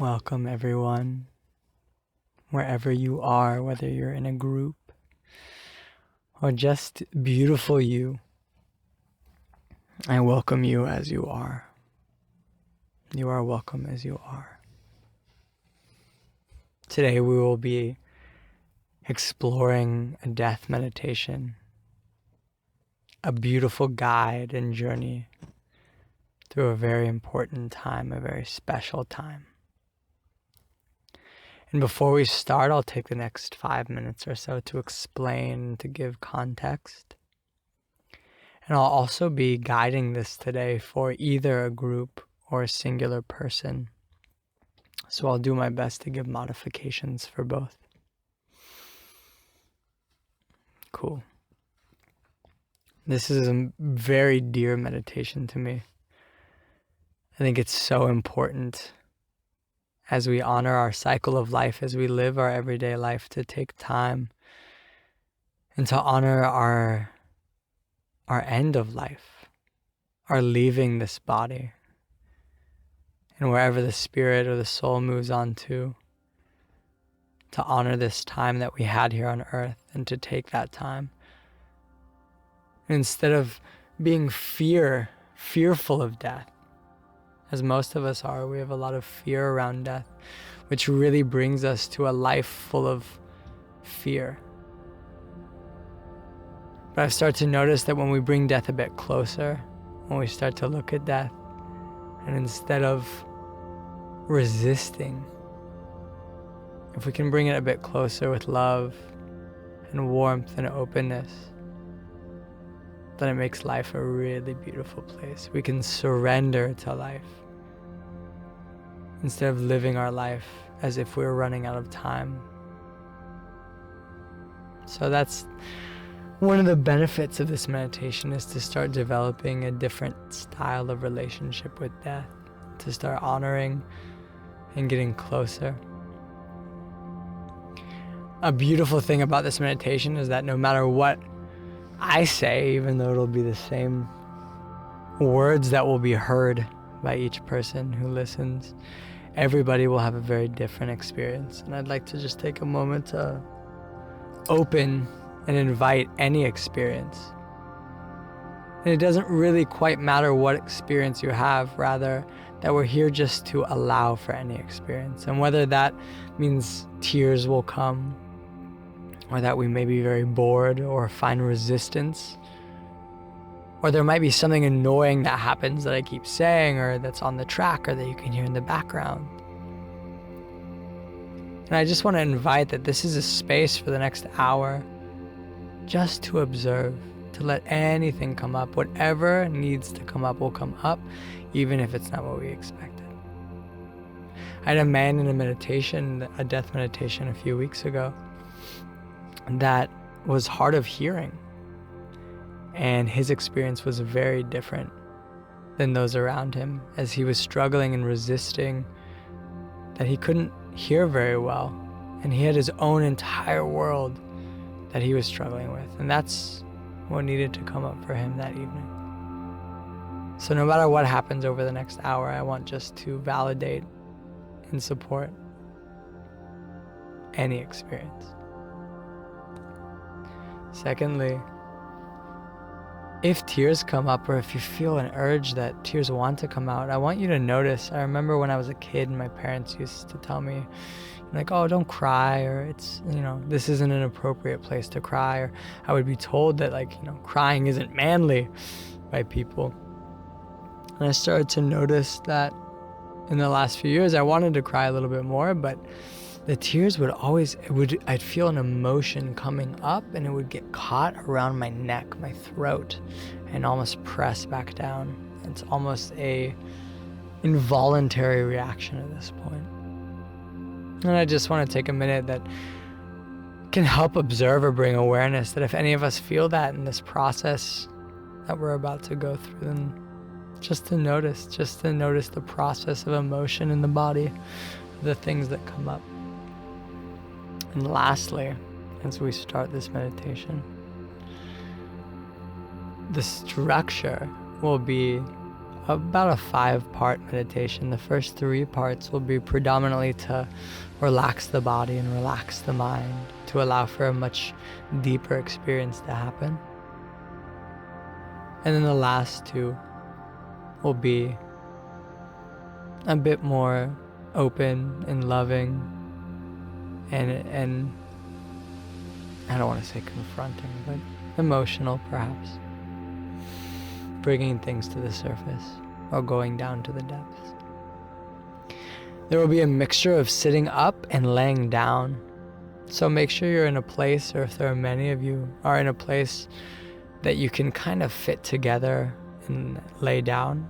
Welcome, everyone, wherever you are, whether you're in a group or just beautiful you. I welcome you as you are. You are welcome as you are. Today we will be exploring a death meditation, a beautiful guide and journey through a very important time, a very special time. And before we start, I'll take the next 5 minutes or so to explain, to give context. And I'll also be guiding this today for either a group or a singular person. So I'll do my best to give modifications for both. Cool. This is a very dear meditation to me. I think it's so important as we honor our cycle of life, as we live our everyday life, to take time and to honor our end of life, our leaving this body, and wherever the spirit or the soul moves on to honor this time that we had here on earth and to take that time. And instead of being fearful of death, as most of us are, we have a lot of fear around death, which really brings us to a life full of fear. But I've started to notice that when we bring death a bit closer, when we start to look at death, and instead of resisting, if we can bring it a bit closer with love and warmth and openness, then it makes life a really beautiful place. We can surrender to life instead of living our life as if we were running out of time. So that's one of the benefits of this meditation, is to start developing a different style of relationship with death, to start honoring and getting closer. A beautiful thing about this meditation is that no matter what I say, even though it'll be the same words that will be heard by each person who listens, everybody will have a very different experience. And I'd like to just take a moment to open and invite any experience. And it doesn't really quite matter what experience you have, rather that we're here just to allow for any experience. And whether that means tears will come, or that we may be very bored or find resistance, or there might be something annoying that happens that I keep saying, or that's on the track, or that you can hear in the background. And I just want to invite that this is a space for the next hour just to observe, to let anything come up. Whatever needs to come up will come up, even if it's not what we expected. I had a man in a death meditation a few weeks ago, that was hard of hearing, and his experience was very different than those around him, as he was struggling and resisting that he couldn't hear very well, and he had his own entire world that he was struggling with, and that's what needed to come up for him that evening. So no matter what happens over the next hour, I want just to validate and support any experience. Secondly, if tears come up, or if you feel an urge that tears want to come out, I want you to notice. I remember when I was a kid, my parents used to tell me, like, oh, don't cry, or it's, this isn't an appropriate place to cry, or I would be told that, crying isn't manly by people. And I started to notice that in the last few years, I wanted to cry a little bit more, but the tears I'd feel an emotion coming up, and it would get caught around my neck, my throat, and almost press back down. It's almost a involuntary reaction at this point. And I just want to take a minute that can help observe or bring awareness that if any of us feel that in this process that we're about to go through, then just to notice the process of emotion in the body, the things that come up. And lastly, as we start this meditation, the structure will be about a 5-part meditation. The first 3 parts will be predominantly to relax the body and relax the mind, to allow for a much deeper experience to happen. And then the last 2 will be a bit more open and loving and I don't want to say confronting, but emotional perhaps. Bringing things to the surface or going down to the depths. There will be a mixture of sitting up and laying down. So make sure you're in a place, or if there are many of you, are in a place that you can kind of fit together and lay down.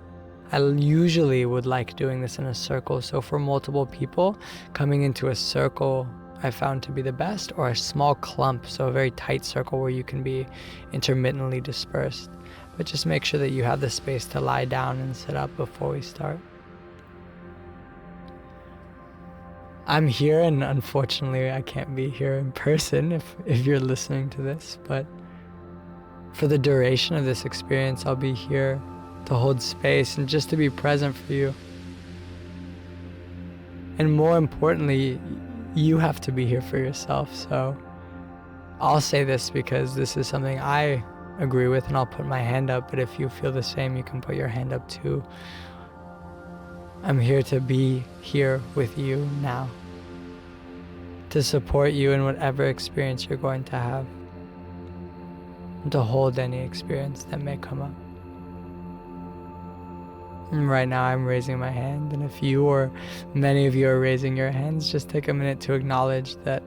I usually would like doing this in a circle. So for multiple people, coming into a circle I found to be the best, or a small clump, so a very tight circle where you can be intermittently dispersed. But just make sure that you have the space to lie down and sit up before we start. I'm here, and unfortunately I can't be here in person if you're listening to this, but for the duration of this experience, I'll be here to hold space and just to be present for you. And more importantly, you have to be here for yourself. So I'll say this because this is something I agree with, and I'll put my hand up, but if you feel the same, you can put your hand up too. I'm here to be here with you now, to support you in whatever experience you're going to have, and to hold any experience that may come up. And right now I'm raising my hand, and if you or many of you are raising your hands, just take a minute to acknowledge that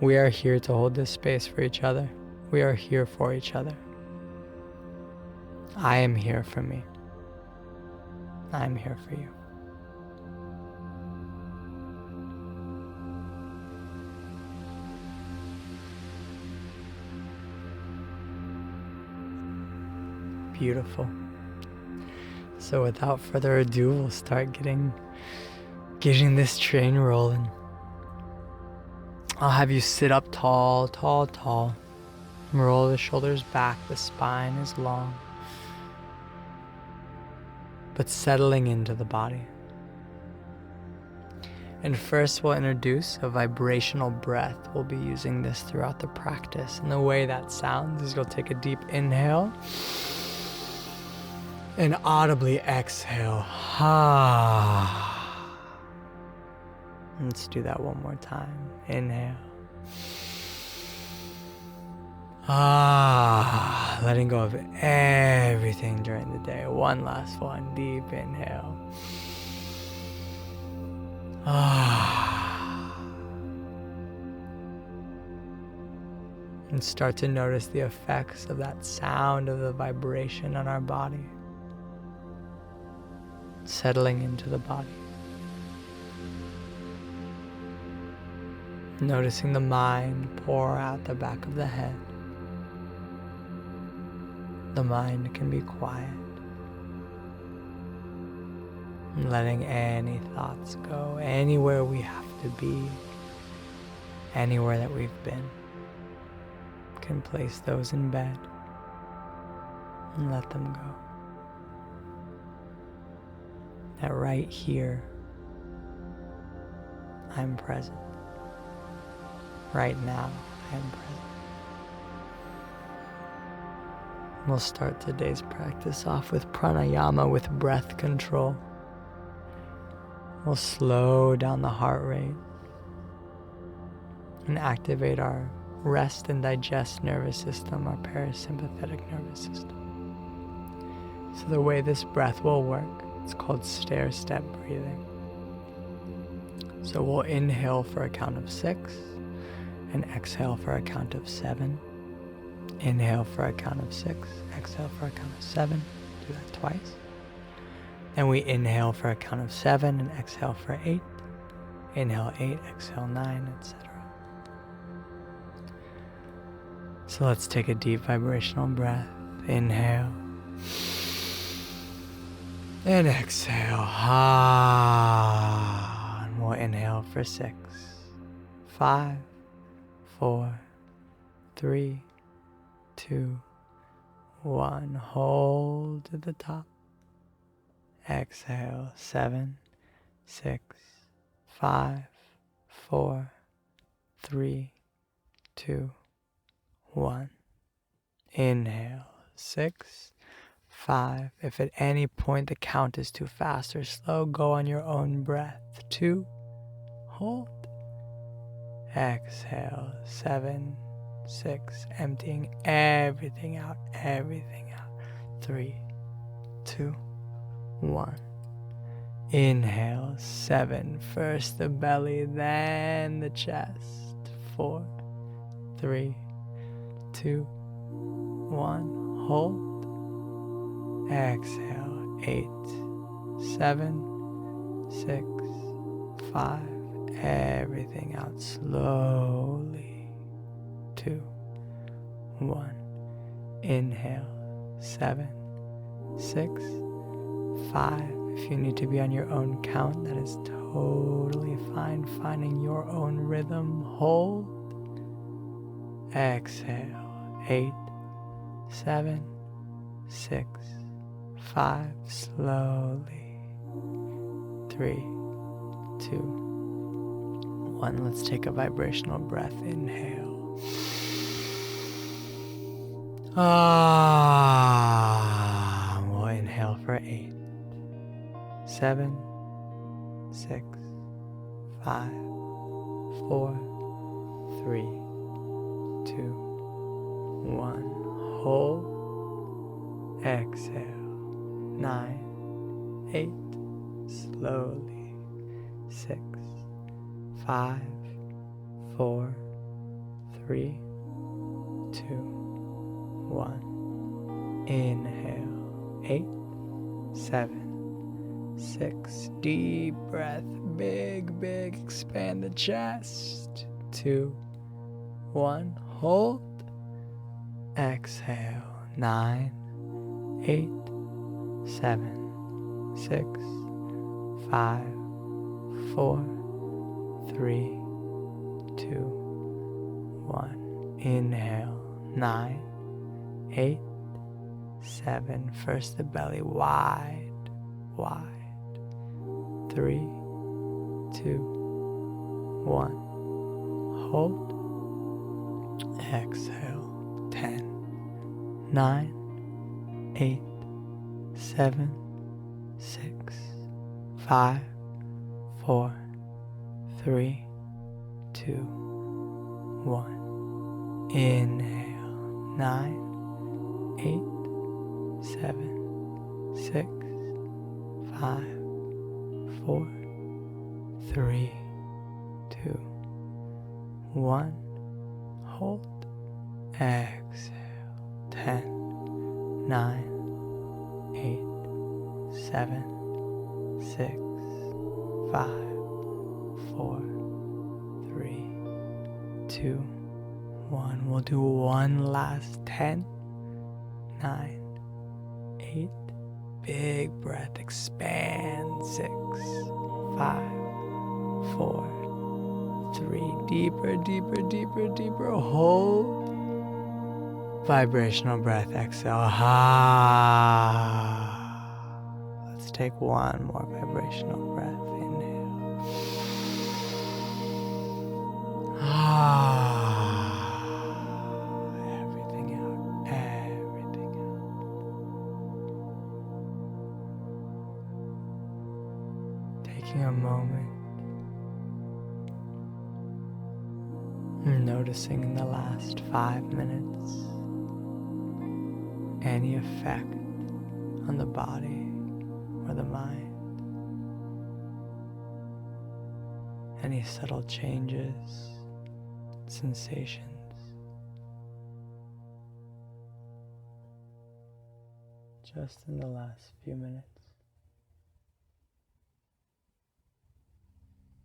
we are here to hold this space for each other. We are here for each other. I am here for me. I am here for you. Beautiful. So without further ado, we'll start getting this train rolling. I'll have you sit up tall, tall, tall. Roll the shoulders back, the spine is long, but settling into the body. And first we'll introduce a vibrational breath. We'll be using this throughout the practice. And the way that sounds is you'll take a deep inhale and audibly exhale. Let's do that one more time. Inhale. Letting go of everything during the day. One last one. Deep inhale. And start to notice the effects of that sound of the vibration on our body. Settling into the body. Noticing the mind pour out the back of the head. The mind can be quiet. And letting any thoughts go, anywhere we have to be, anywhere that we've been. Can place those in bed and let them go. That right here, I'm present. Right now, I am present. We'll start today's practice off with pranayama, with breath control. We'll slow down the heart rate and activate our rest and digest nervous system, our parasympathetic nervous system. So the way this breath will work, it's called stair-step breathing. So we'll inhale for a count of 6 and exhale for a count of 7. Inhale for a count of 6, exhale for a count of 7. Do that twice. Then we inhale for a count of 7 and exhale for 8. Inhale 8, exhale 9, etc. So let's take a deep vibrational breath. Inhale. And exhale. And we'll inhale for 6, 5, 4, 3, 2, 1. Hold to the top. Exhale, 7, 6, 5, 4, 3, 2, 1. Inhale, 6, 5. If at any point the count is too fast or slow, go on your own breath. 2, hold. Exhale, 7, 6, emptying everything out, 3, 2, 1. Inhale, 7, first the belly, then the chest. 4, 3, 2, 1. Hold. Exhale, 8, 7, 6, 5. Everything out slowly. 2, 1. Inhale, 7, 6, 5. If you need to be on your own count, that is totally fine. Finding your own rhythm. Hold. Exhale, 8, 7, 6, 5. Slowly. 3, 2, 1. Let's take a vibrational breath. Inhale. We'll inhale for 8, 7, 6, 5, 4, 3, 2, 1. Hold. Exhale. 9, 8. Slowly. 6, 5, 4, 3, 2, 1. Inhale. 8, 7, 6. Deep breath. Big. Expand the chest. 2, 1. Hold. Exhale. 9, 8, 7, 6, 5, 4, 3, 2, 1. Inhale. 9, 8, 7. First the belly wide. 3, 2, 1. Hold. Exhale. 10, 9, 8, 7, 6, 5, 4, 3, 2, 1. Inhale. 9, 8, 7, 6, 5, 4, 3, 2, 1. Hold. Exhale. 10, 9, 8, 7, 6, 5, 4, 3, 2, 1. We'll do one last. 10, 9, 8. Big breath. Expand. 6, 5, 4, 3. Deeper. Hold. Vibrational breath. Exhale. Let's take one more vibrational breath. Inhale. Everything out. Taking a moment. Noticing in the last 5 minutes any effect on the body or the mind, any subtle changes, sensations. Just in the last few minutes.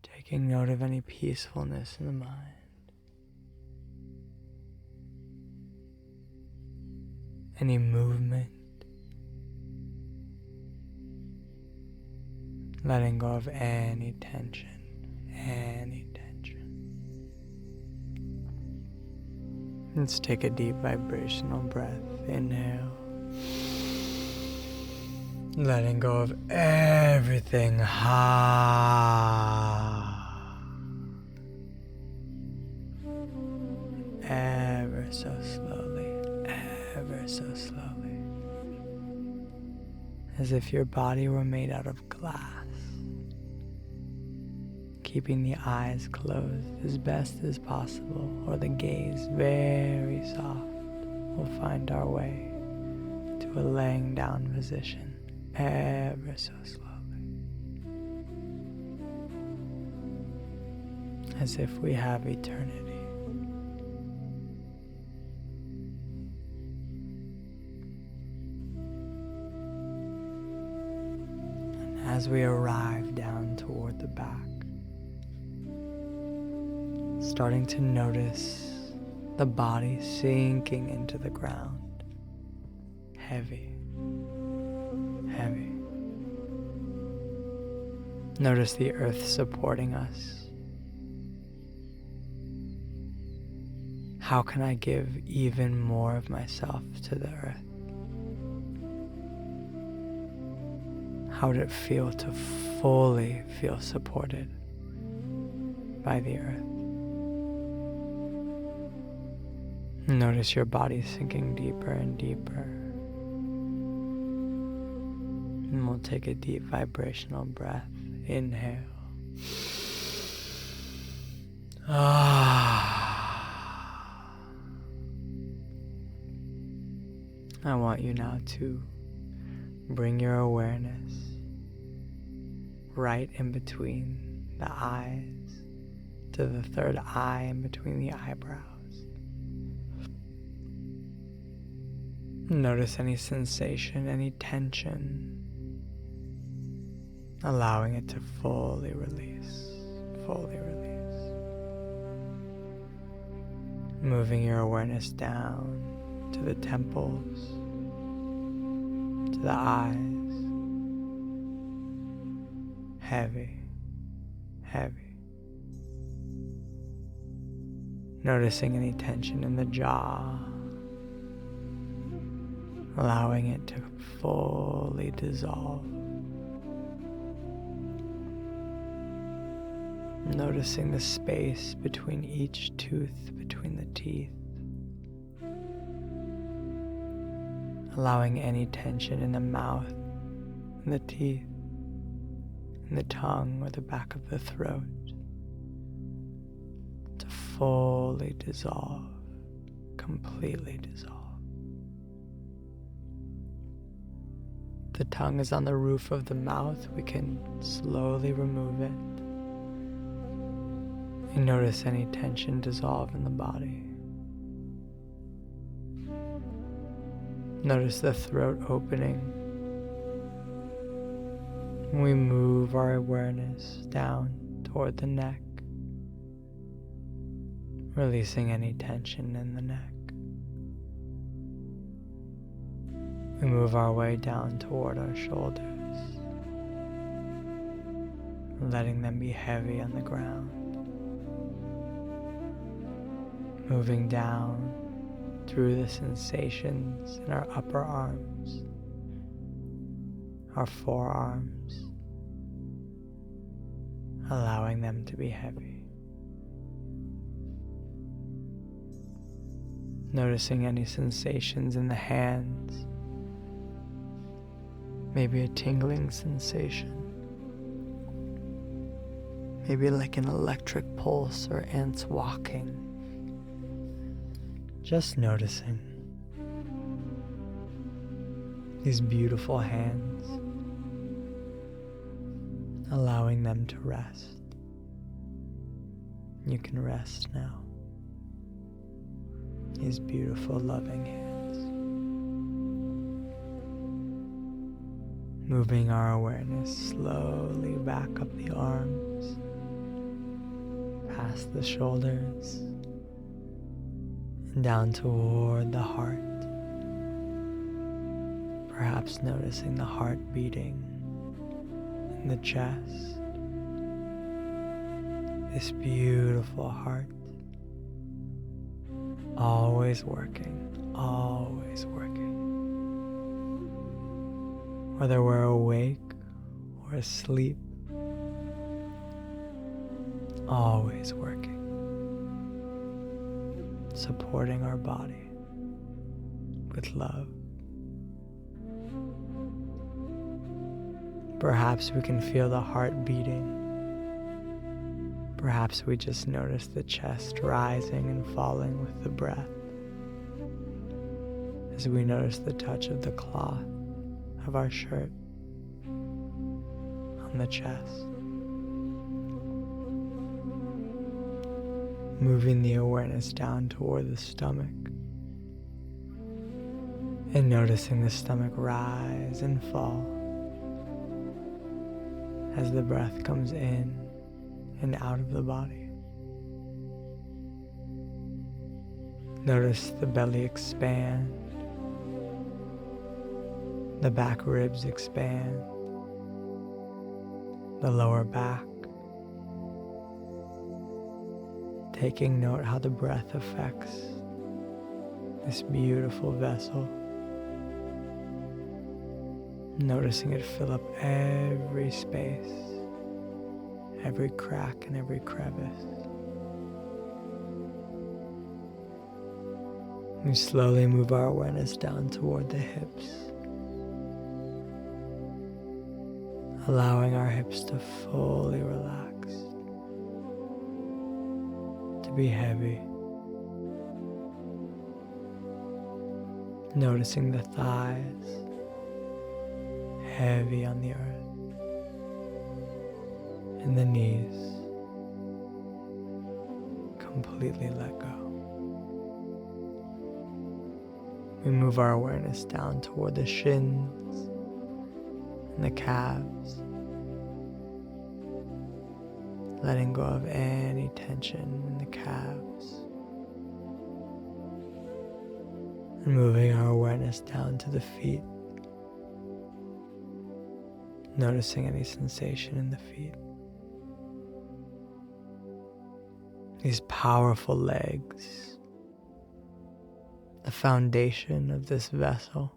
Taking note of any peacefulness in the mind. Any movement, letting go of any tension. Let's take a deep vibrational breath. Inhale. letting go of everything. Ever so slowly, ever so slowly, as if your body were made out of glass, keeping the eyes closed as best as possible, or the gaze very soft. We'll find our way to a laying down position, ever so slowly, as if we have eternity. As we arrive down toward the back, starting to notice the body sinking into the ground, heavy, heavy. Notice the earth supporting us. How can I give even more of myself to the earth? How would it feel to fully feel supported by the earth? Notice your body sinking deeper and deeper. And we'll take a deep vibrational breath. Inhale. I want you now to bring your awareness right in between the eyes to the third eye in between the eyebrows. Notice any sensation, any tension, allowing it to fully release, fully release. Moving your awareness down to the temples, to the eyes. Heavy, heavy. Noticing any tension in the jaw, allowing it to fully dissolve. Noticing the space between each tooth, between the teeth. Allowing any tension in the mouth, in the teeth, in the tongue or the back of the throat to fully dissolve, completely dissolve. The tongue is on the roof of the mouth. We can slowly remove it. And notice any tension dissolve in the body. Notice the throat opening. We move our awareness down toward the neck, releasing any tension in the neck. We move our way down toward our shoulders, letting them be heavy on the ground. Moving down through the sensations in our upper arms, our forearms, allowing them to be heavy. Noticing any sensations in the hands, maybe a tingling sensation, maybe like an electric pulse or ants walking. Just noticing these beautiful hands, allowing them to rest. You can rest now. These beautiful, loving hands. Moving our awareness slowly back up the arms, past the shoulders, and down toward the heart. Perhaps noticing the heart beating in the chest. This beautiful heart, always working, always working. whether we're awake or asleep, always working, supporting our body with love. Perhaps we can feel the heart beating. Perhaps we just notice the chest rising and falling with the breath, as we notice the touch of the cloth of our shirt on the chest. Moving the awareness down toward the stomach and noticing the stomach rise and fall as the breath comes in and out of the body. Notice the belly expand, the back ribs expand, the lower back. Taking note how the breath affects this beautiful vessel. Noticing it fill up every space, every crack and every crevice. We slowly move our awareness down toward the hips, allowing our hips to fully relax, to be heavy. Noticing the thighs, heavy on the earth, and the knees completely let go. We move our awareness down toward the shins and the calves, letting go of any tension in the calves, and moving our awareness down to the feet, noticing any sensation in the feet. These powerful legs, the foundation of this vessel,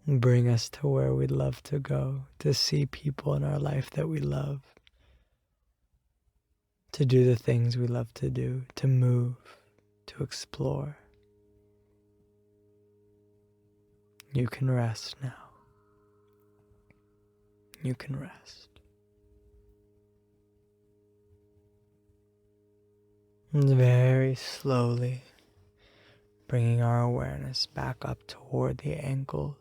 bring us to where we'd love to go, to see people in our life that we love, to do the things we love to do, to move, to explore. You can rest now. You can rest. And very slowly bringing our awareness back up toward the ankles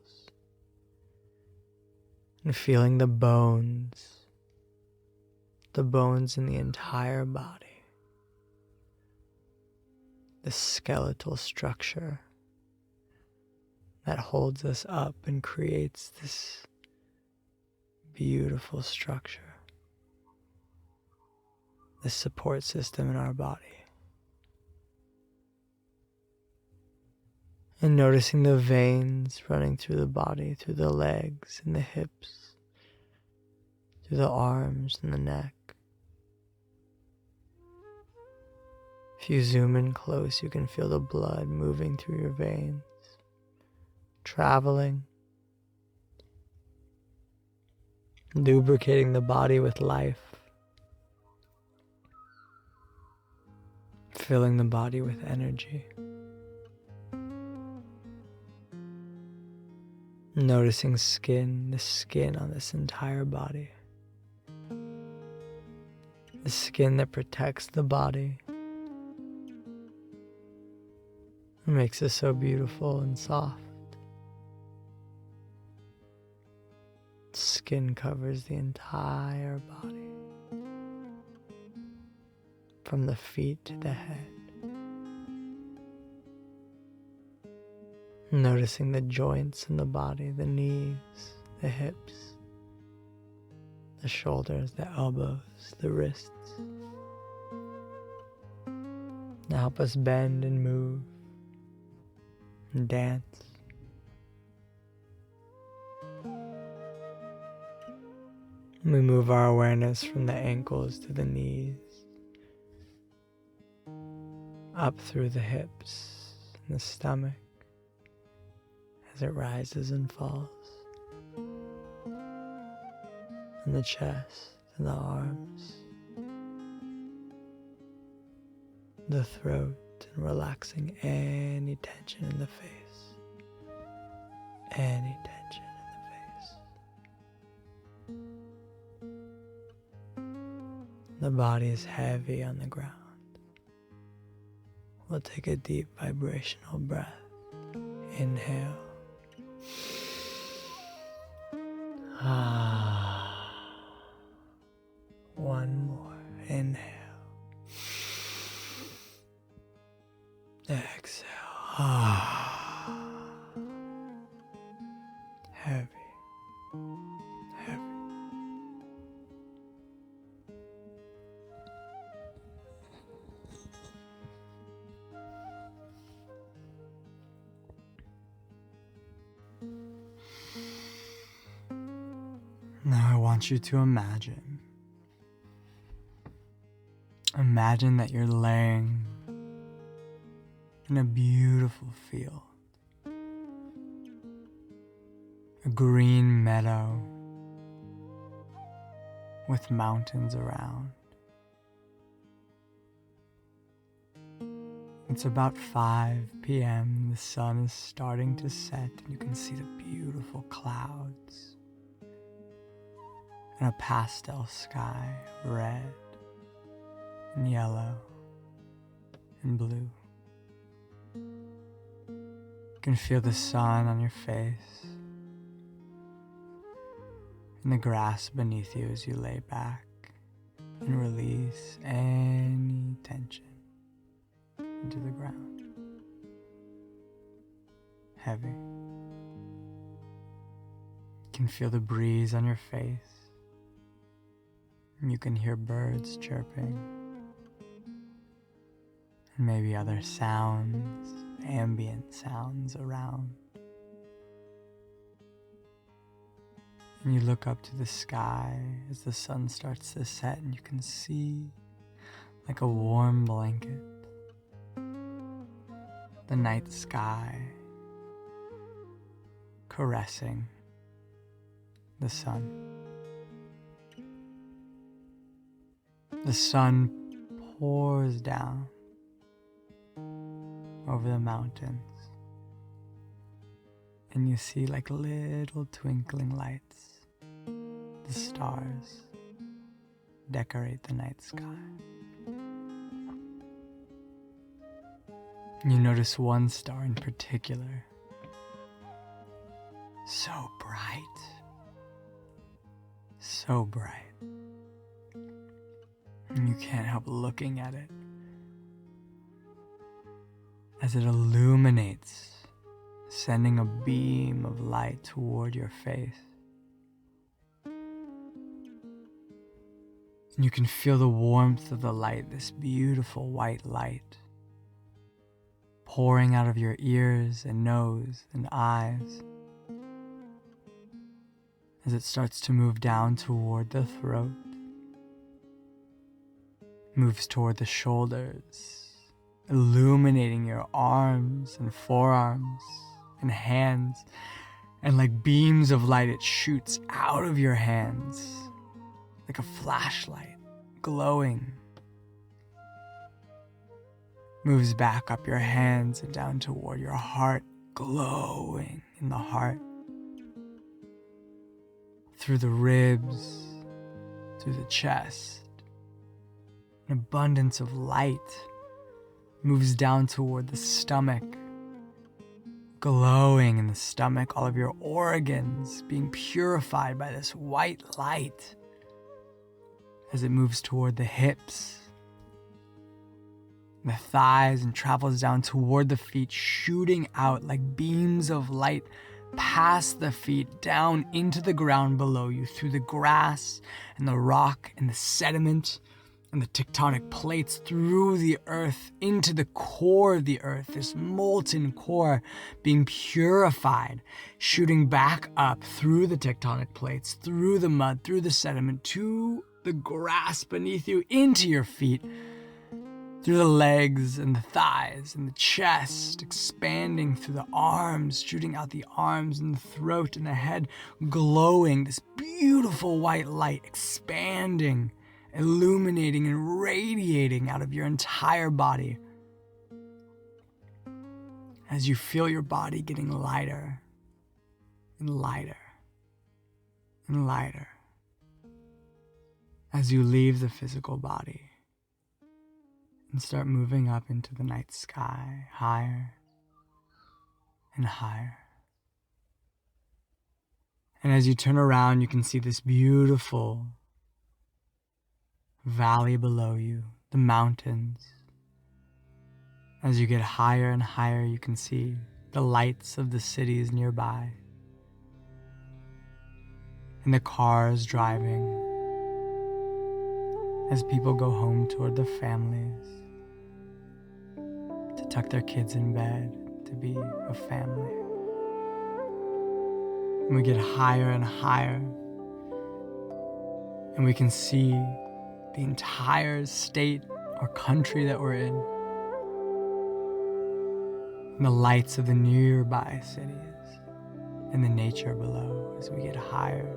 and feeling the bones in the entire body, the skeletal structure that holds us up and creates this beautiful structure, this support system in our body. And noticing the veins running through the body, through the legs and the hips, through the arms and the neck. If you zoom in close, you can feel the blood moving through your veins, traveling, lubricating the body with life, filling the body with energy. Noticing the skin on this entire body. The skin that protects the body. It makes it so beautiful and soft. Skin covers the entire body, from the feet to the head. Noticing the joints in the body, the knees, the hips, the shoulders, the elbows, the wrists. Now help us bend and move and dance. We move our awareness from the ankles to the knees, up through the hips and the stomach, as it rises and falls. And the chest and the arms, the throat, and relaxing any tension in the face, any tension in the face. The body is heavy on the ground. We'll take a deep vibrational breath. Inhale. One more. Inhale. Exhale. Heavy. Heavy. Now I want you to imagine that you're laying in a beautiful field, a green meadow with mountains around. It's about 5 p.m. The sun is starting to set, and you can see the beautiful clouds and a pastel sky, red and yellow and blue. You can feel the sun on your face and the grass beneath you as you lay back and release any tension into the ground. Heavy. You can feel the breeze on your face. And you can hear birds chirping. And maybe other sounds, ambient sounds around. And you look up to the sky as the sun starts to set, and you can see, like a warm blanket, the night sky caressing the sun. The sun pours down over the mountains, and you see like little twinkling lights. The stars decorate the night sky. You notice one star in particular, so bright, so bright, and you can't help looking at it as it illuminates, sending a beam of light toward your face. And you can feel the warmth of the light, this beautiful white light, pouring out of your ears and nose and eyes as it starts to move down toward the throat, moves toward the shoulders, illuminating your arms and forearms and hands, and like beams of light it shoots out of your hands like a flashlight, glowing. Moves back up your hands and down toward your heart, glowing in the heart, through the ribs, through the chest. An abundance of light moves down toward the stomach, glowing in the stomach, all of your organs being purified by this white light as it moves toward the hips, the thighs, and travels down toward the feet, shooting out like beams of light past the feet, down into the ground below you, through the grass and the rock and the sediment and the tectonic plates, through the earth, into the core of the earth, this molten core being purified, shooting back up through the tectonic plates, through the mud, through the sediment, to the grass beneath you, into your feet, through the legs and the thighs and the chest, expanding through the arms, shooting out the arms and the throat and the head, glowing, this beautiful white light expanding, illuminating and radiating out of your entire body as you feel your body getting lighter and lighter and lighter as you leave the physical body and start moving up into the night sky, higher and higher. And as you turn around, you can see this beautiful valley below you, the mountains. As you get higher and higher, you can see the lights of the cities nearby, and the cars driving as people go home toward their families, to tuck their kids in bed, to be a family. And we get higher and higher, and we can see the entire state or country that we're in, and the lights of the nearby cities, and the nature below as we get higher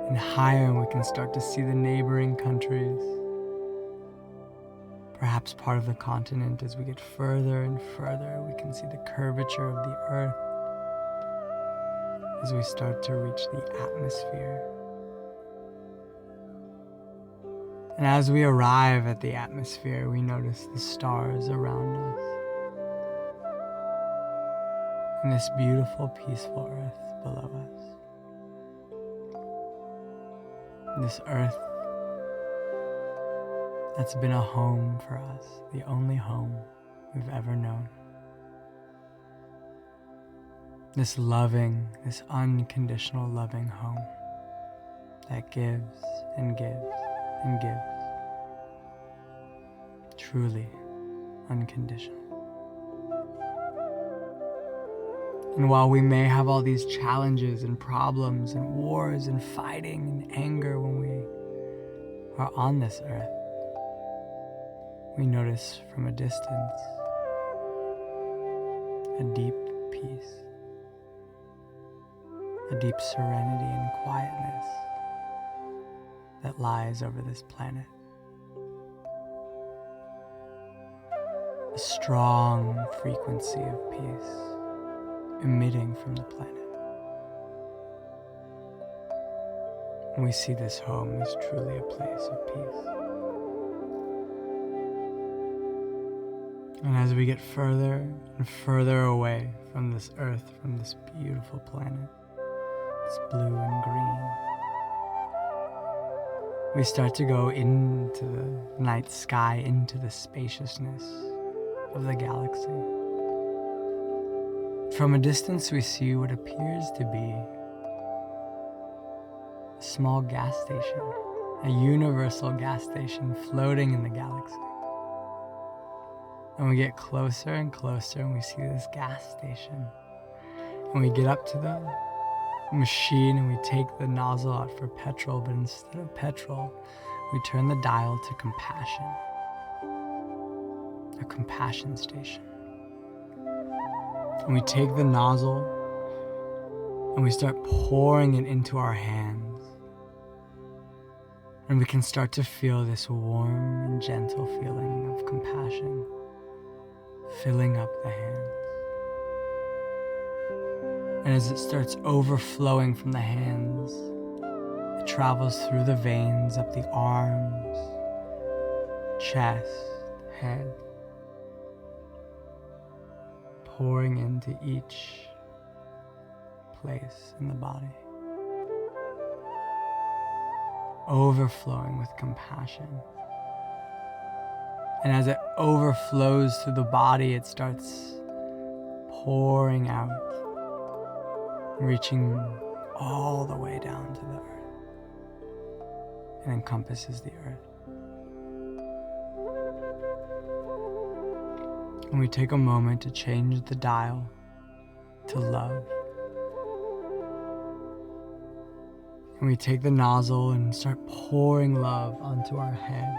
and higher, and we can start to see the neighboring countries, perhaps part of the continent. As we get further and further, we can see the curvature of the earth as we start to reach the atmosphere. And as we arrive at the atmosphere, we notice the stars around us and this beautiful, peaceful earth below us. This earth that's been a home for us, the only home we've ever known. This loving, this unconditional loving home that gives and gives and gives. Truly unconditional. And while we may have all these challenges and problems and wars and fighting and anger when we are on this earth, we notice from a distance a deep peace, a deep serenity and quietness that lies over this planet. A strong frequency of peace emitting from the planet. And we see this home as truly a place of peace. And as we get further and further away from this earth, from this beautiful planet, this blue and green, we start to go into the night sky, into the spaciousness of the galaxy. From a distance, we see what appears to be a small gas station, a universal gas station floating in the galaxy. And we get closer and closer, and we see this gas station. And we get up to the machine, and we take the nozzle out for petrol, but instead of petrol, we turn the dial to compassion. A compassion station. And we take the nozzle and we start pouring it into our hands. And we can start to feel this warm and gentle feeling of compassion filling up the hands. And as it starts overflowing from the hands, it travels through the veins, up the arms, chest, head, pouring into each place in the body, overflowing with compassion. And as it overflows through the body, it starts pouring out, reaching all the way down to the earth, and encompasses the earth. And we take a moment to change the dial to love. And we take the nozzle and start pouring love onto our head.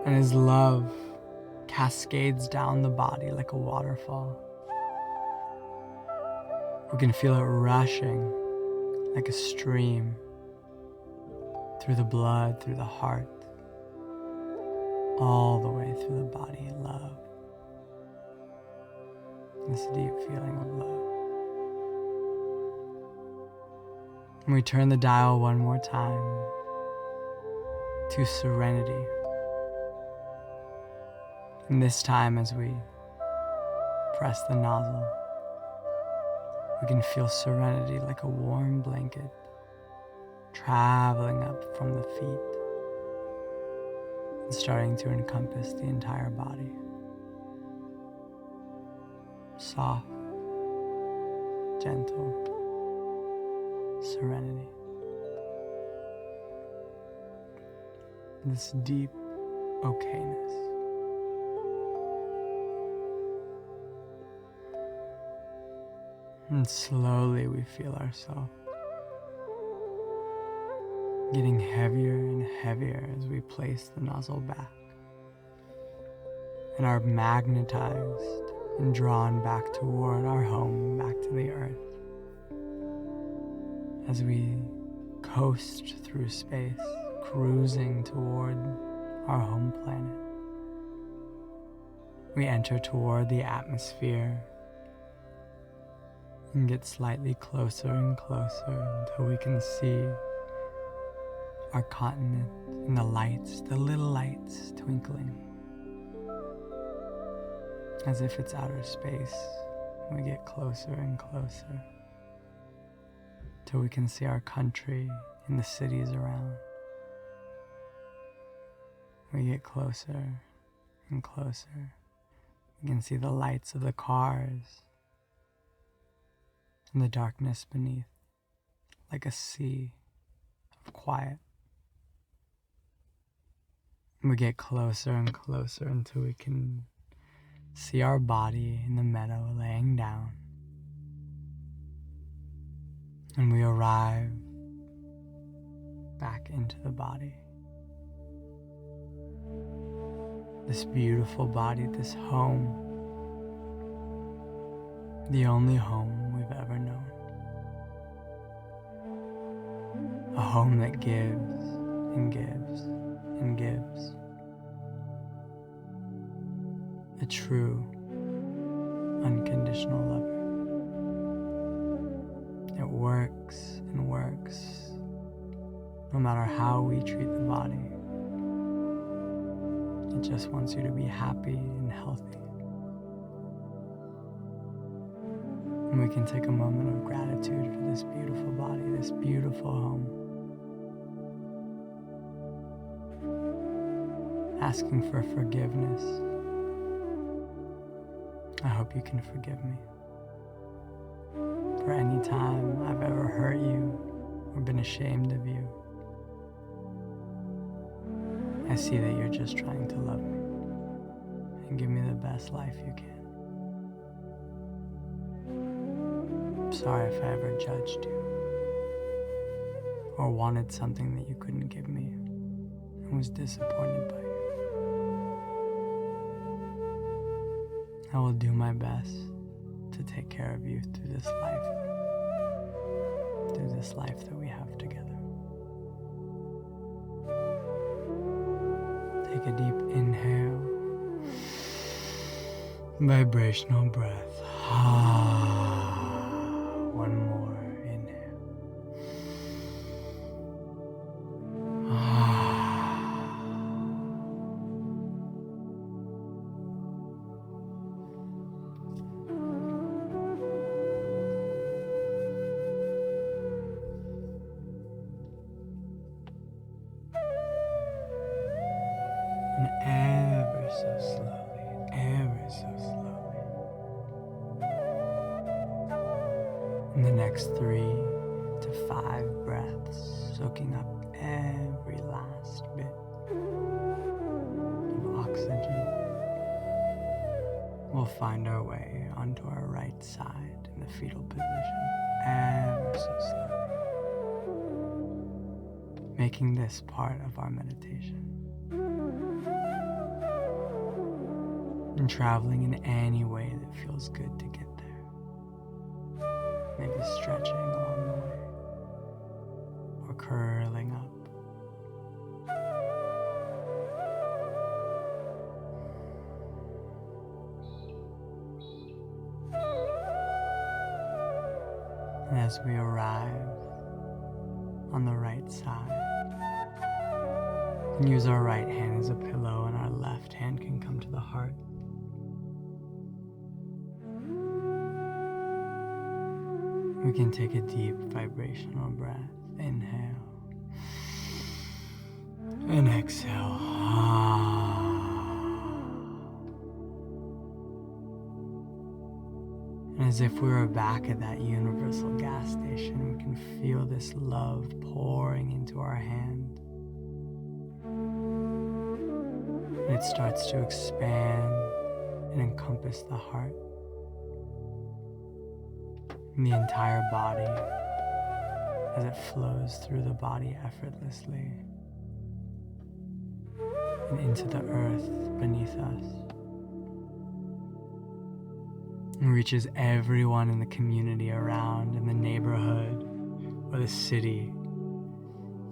And His love cascades down the body like a waterfall. We can feel it rushing like a stream through the blood, through the heart, all the way through the body. Love. This deep feeling of love. And we turn the dial one more time to serenity. And this time, as we press the nozzle, we can feel serenity like a warm blanket traveling up from the feet and starting to encompass the entire body. Soft, gentle serenity. This deep okayness. And slowly we feel ourselves getting heavier and heavier as we place the nozzle back and are magnetized and drawn back toward our home, back to the earth. As we coast through space, cruising toward our home planet, we enter toward the atmosphere and get slightly closer and closer until we can see our continent and the lights, the little lights twinkling as if it's outer space. We get closer and closer till we can see our country and the cities around. We get closer and closer. We can see the lights of the cars and the darkness beneath, like a sea of quiet. We get closer and closer until we can see our body in the meadow laying down. And we arrive back into the body. This beautiful body, this home, the only home we've ever known. A home that gives and gives and gives. A true, unconditional lover. It works and works no matter how we treat the body. It just wants you to be happy and healthy. And we can take a moment of gratitude for this beautiful body, this beautiful home. Asking for forgiveness. I hope you can forgive me for any time I've ever hurt you or been ashamed of you. I see that you're just trying to love me and give me the best life you can. I'm sorry if I ever judged you or wanted something that you couldn't give me and was disappointed by you. I will do my best to take care of you through this life that we have together. Take a deep inhale, vibrational breath. One more inhale. And ever so slowly, in the next 3 to 5 breaths, soaking up every last bit of oxygen, we'll find our way onto our right side in the fetal position, ever so slowly, making this part of our meditation. and traveling in any way that feels good to get there. Maybe stretching along the way or curling up. And as we arrive on the right side, we can use our right hand as a pillow and our left hand can come to the heart. We can take a deep vibrational breath. Inhale and exhale. And as if we were back at that universal gas station, we can feel this love pouring into our hand. And it starts to expand and encompass the heart and the entire body as it flows through the body effortlessly and into the earth beneath us. And reaches everyone in the community around, in the neighborhood or the city.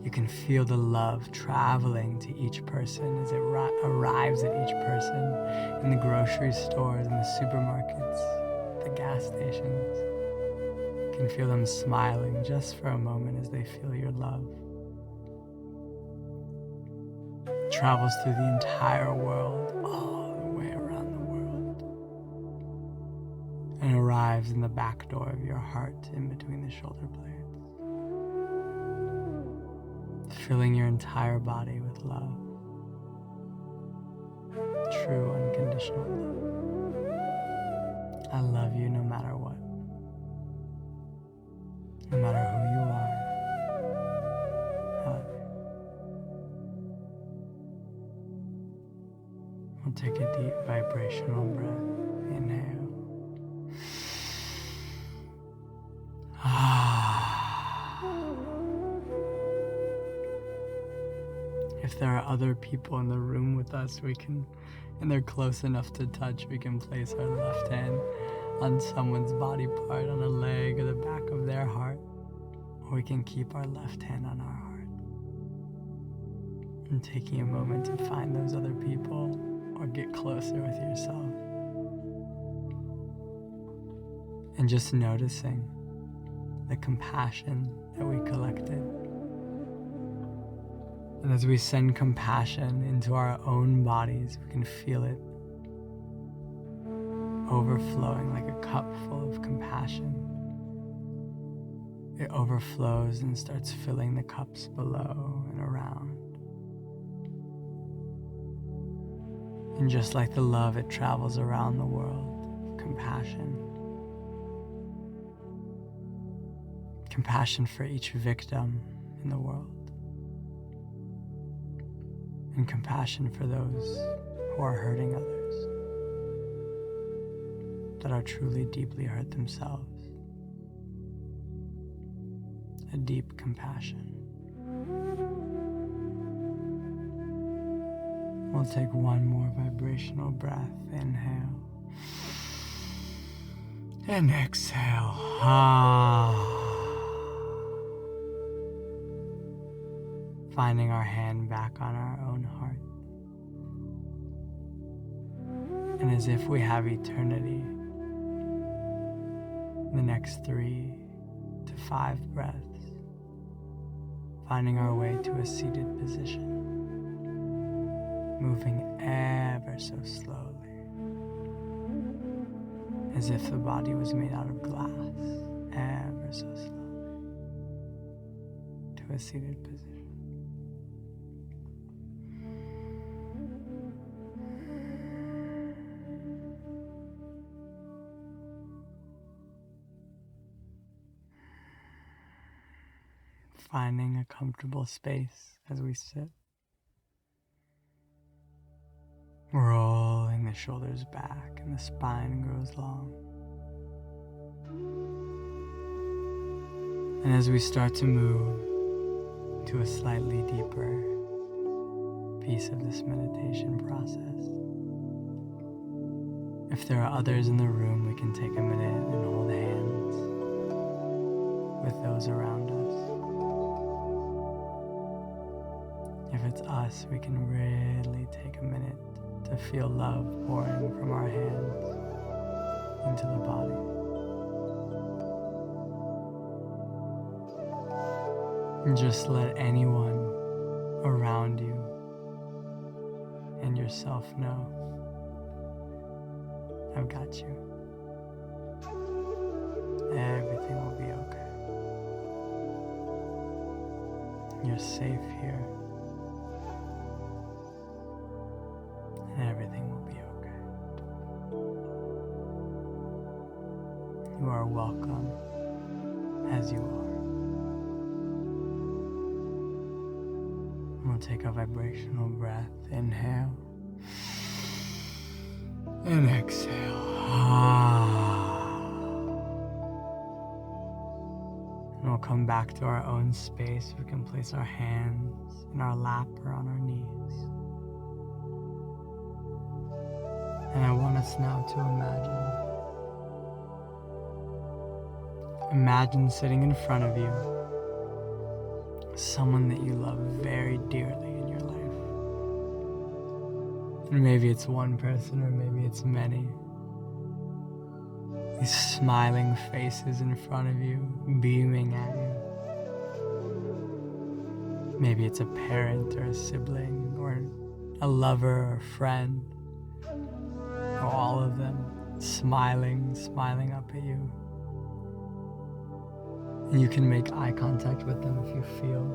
You can feel the love traveling to each person as it arrives at each person in the grocery stores, in the supermarkets, the gas stations. You can feel them smiling just for a moment as they feel your love. It travels through the entire world, all the way around the world, and arrives in the back door of your heart in between the shoulder blades, filling your entire body with love, true unconditional love. I love you no matter what, no matter who you are. I love you. We'll take a deep vibrational breath. Inhale. If there are other people in the room with us, and they're close enough to touch, we can place our left hand on someone's body part, on a leg or the back of their heart, or we can keep our left hand on our heart. And taking a moment to find those other people or get closer with yourself. And just noticing the compassion that we collected. And as we send compassion into our own bodies, we can feel it overflowing like a cup full of compassion. It overflows and starts filling the cups below and around. And just like the love, it travels around the world. Compassion. Compassion for each victim in the world. And compassion for those who are hurting others, that are truly deeply hurt themselves. A deep compassion. We'll take one more vibrational breath. Inhale. And exhale. Finding our hand back on our own heart. And as if we have eternity, the next 3 to 5 breaths, finding our way to a seated position, moving ever so slowly, as if the body was made out of glass, ever so slowly, to a seated position. Finding a comfortable space as we sit. Rolling the shoulders back and the spine grows long. And as we start to move to a slightly deeper piece of this meditation process, If there are others in the room, we can take a minute and hold hands with those around us. If it's us, we can really take a minute to feel love pouring from our hands into the body. And just let anyone around you and yourself know, I've got you. Everything will be okay. You're safe here. And everything will be okay. You are welcome as you are. We'll take a vibrational breath. Inhale. And exhale. And we'll come back to our own space. We can place our hands in our lap or on our knees. And I want us now to imagine sitting in front of you someone that you love very dearly in your life. And maybe it's one person or maybe it's many. These smiling faces in front of you, beaming at you. Maybe it's a parent or a sibling or a lover or a friend. Or all of them smiling up at you. And you can make eye contact with them if you feel.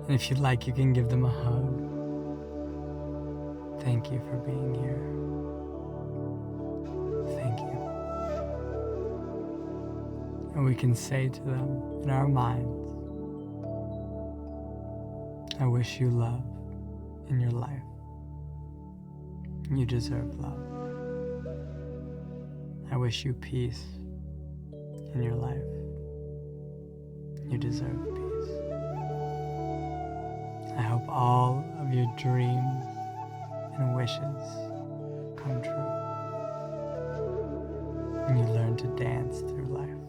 And if you'd like, you can give them a hug. Thank you for being here. Thank you. And we can say to them in our minds, I wish you love in your life. You deserve love. I wish you peace in your life. You deserve peace. I hope all of your dreams and wishes come true. And you learn to dance through life.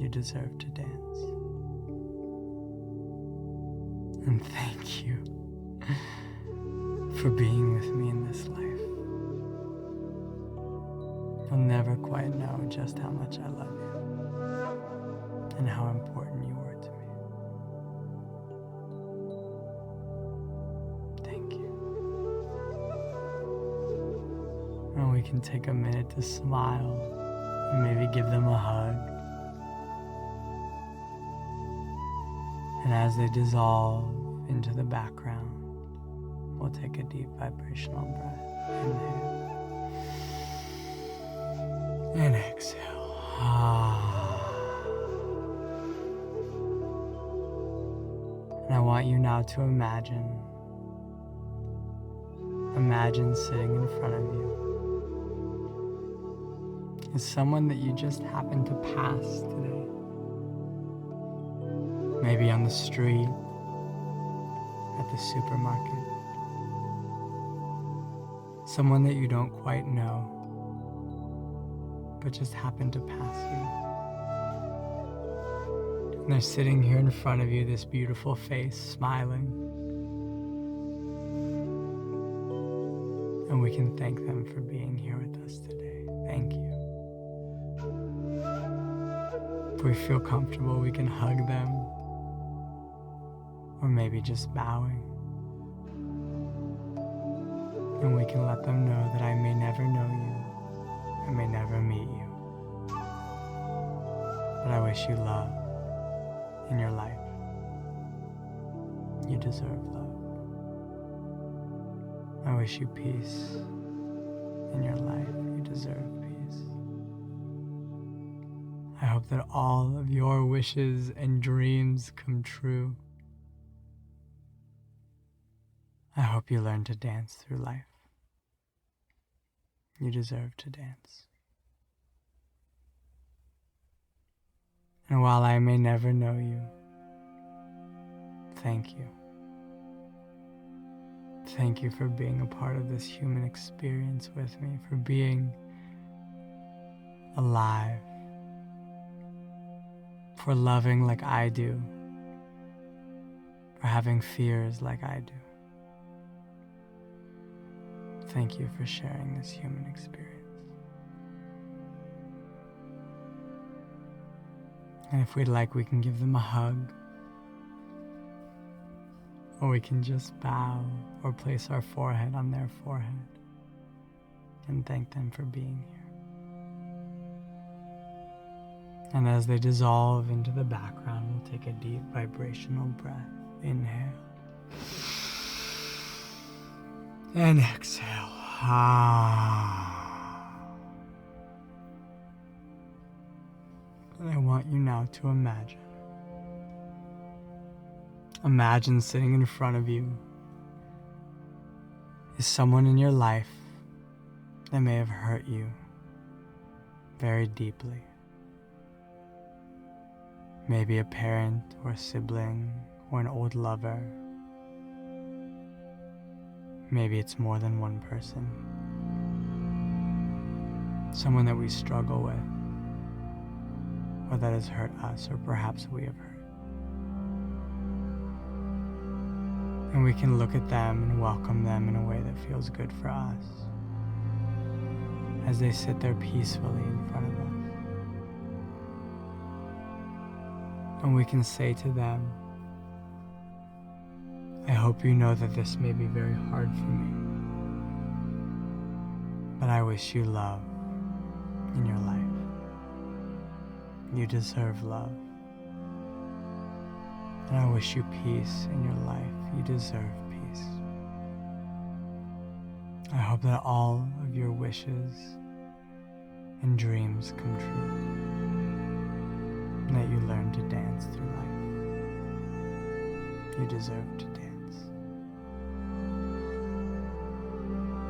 You deserve to dance. And thank you for being with me in this life. You'll never quite know just how much I love you and how important you were to me. Thank you. And we can take a minute to smile and maybe give them a hug. And as they dissolve into the background, we'll take a deep vibrational breath. Inhale. And exhale. And I want you now to imagine sitting in front of you is someone that you just happened to pass today. Maybe on the street, at the supermarket. Someone that you don't quite know, but just happened to pass you. And they're sitting here in front of you, this beautiful face, smiling. And we can thank them for being here with us today. Thank you. If we feel comfortable, we can hug them, or maybe just bowing. And we can let them know that I may never know you, I may never meet you, but I wish you love in your life. You deserve love. I wish you peace in your life. You deserve peace. I hope that all of your wishes and dreams come true. I hope you learn to dance through life. You deserve to dance. And while I may never know you, thank you. Thank you for being a part of this human experience with me, for being alive, for loving like I do, for having fears like I do. Thank you for sharing this human experience. And if we'd like, we can give them a hug, or we can just bow or place our forehead on their forehead and thank them for being here. And as they dissolve into the background, we'll take a deep vibrational breath. Inhale. And exhale. And I want you now to imagine. Imagine sitting in front of you is someone in your life that may have hurt you very deeply. Maybe a parent or a sibling or an old lover. Maybe it's more than one person. Someone that we struggle with, or that has hurt us, or perhaps we have hurt. And we can look at them and welcome them in a way that feels good for us as they sit there peacefully in front of us. And we can say to them, I hope you know that this may be very hard for me, but I wish you love in your life. You deserve love. And I wish you peace in your life. You deserve peace. I hope that all of your wishes and dreams come true, and that you learn to dance through life. You deserve to dance.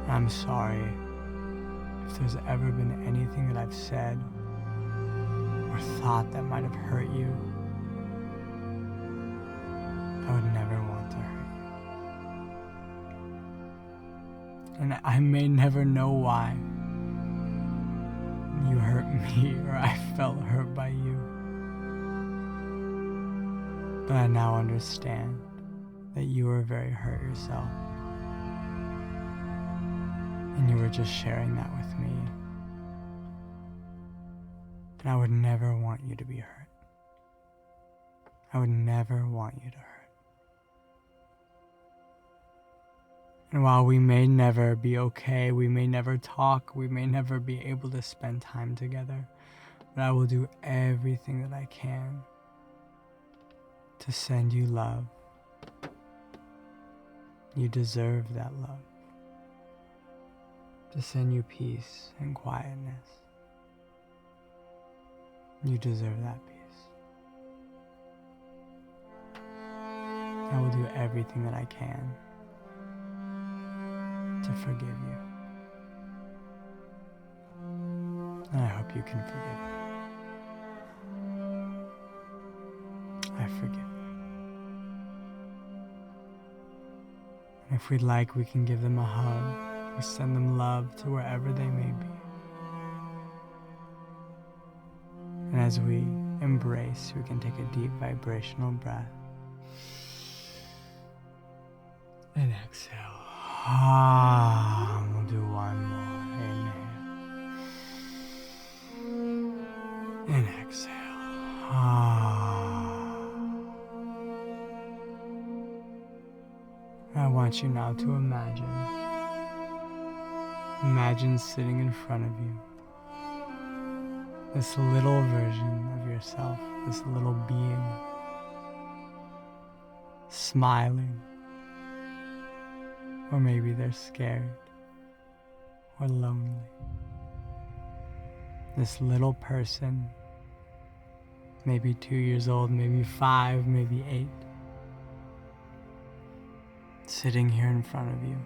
I'm sorry if there's ever been anything that I've said or thought that might have hurt you. I would never want to hurt you. And I may never know why you hurt me or I felt hurt by you. But I now understand that you were very hurt yourself. And you were just sharing that with me. And I would never want you to be hurt. I would never want you to hurt. And while we may never be okay, we may never talk, we may never be able to spend time together, but I will do everything that I can to send you love. You deserve that love. To send you peace and quietness. You deserve that peace. I will do everything that I can to forgive you. And I hope you can forgive me. I forgive you. And if we'd like, we can give them a hug or send them love to wherever they may be. And as we embrace, we can take a deep vibrational breath. And exhale. We'll do one more. Inhale. And exhale. I want you now to imagine sitting in front of you, this little version of yourself, this little being, smiling, or maybe they're scared or lonely. This little person, maybe 2 years old, maybe 5, maybe 8, sitting here in front of you.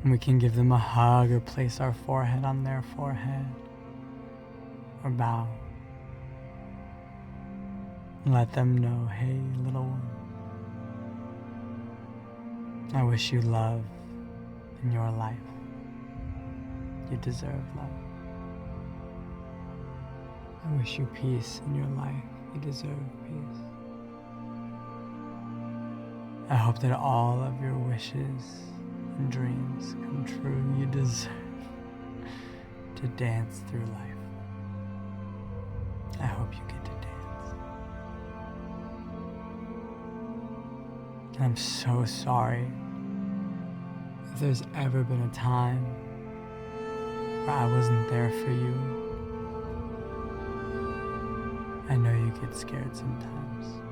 And we can give them a hug or place our forehead on their forehead or bow. And let them know, hey, little one, I wish you love in your life. You deserve love. I wish you peace in your life. You deserve peace. I hope that all of your wishes and dreams come true. You deserve to dance through life. I hope you get to dance. And I'm so sorry if there's ever been a time where I wasn't there for you. I know you get scared sometimes.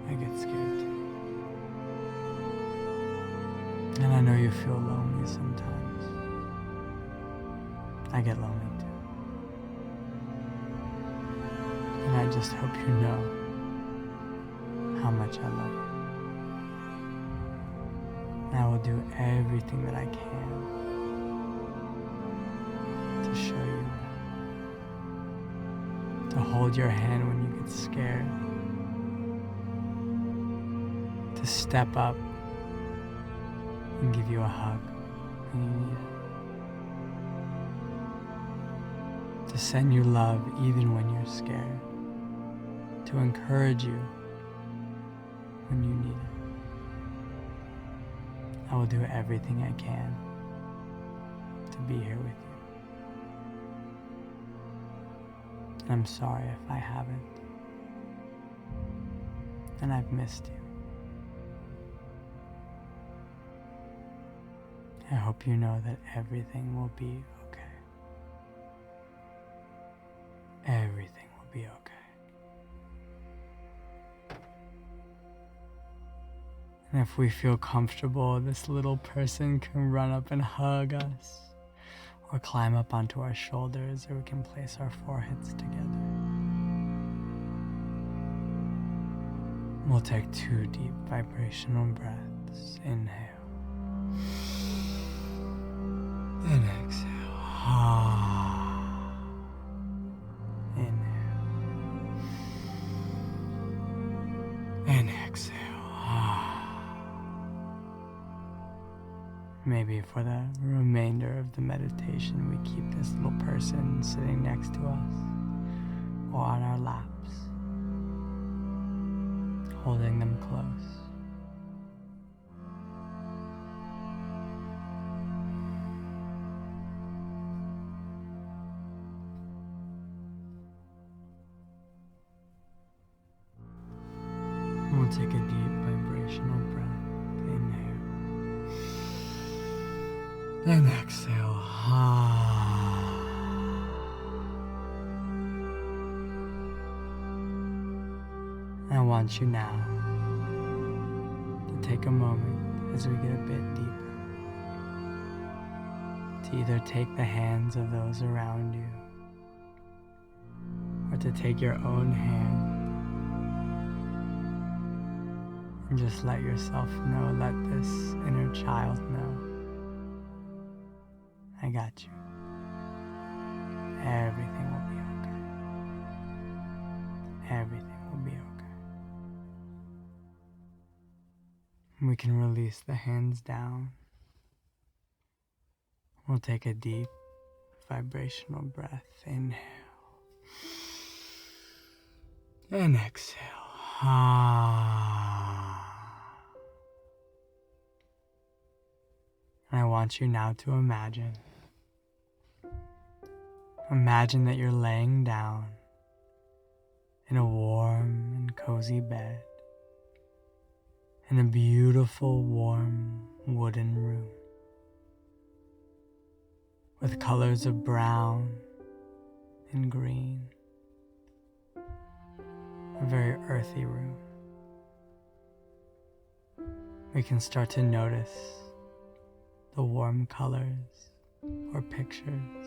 I get scared too. And I know you feel lonely sometimes. I get lonely too. And I just hope you know how much I love you. And I will do everything that I can to show you that. To hold your hand when you get scared. To step up and give you a hug when you need it. To send you love even when you're scared. To encourage you when you need it. I will do everything I can to be here with you. And I'm sorry if I haven't. And I've missed you. I hope you know that everything will be okay. Everything will be okay. And if we feel comfortable, this little person can run up and hug us, or climb up onto our shoulders, or we can place our foreheads together. We'll take 2 deep vibrational breaths. Inhale. And exhale. Inhale. And exhale. Maybe for the remainder of the meditation, we keep this little person sitting next to us or on our laps, holding them close. We'll take a deep vibrational breath. Inhale. And exhale. I want you now to take a moment as we get a bit deeper to either take the hands of those around you or to take your own hand and just let yourself know, let this inner child know, I got you. Everything will be okay. Everything will be okay. We can release the hands down. We'll take a deep vibrational breath. Inhale. And exhale. And I want you now to imagine that you're laying down in a warm and cozy bed in a beautiful, warm, wooden room with colors of brown and green. A very earthy room. We can start to notice the warm colors or pictures,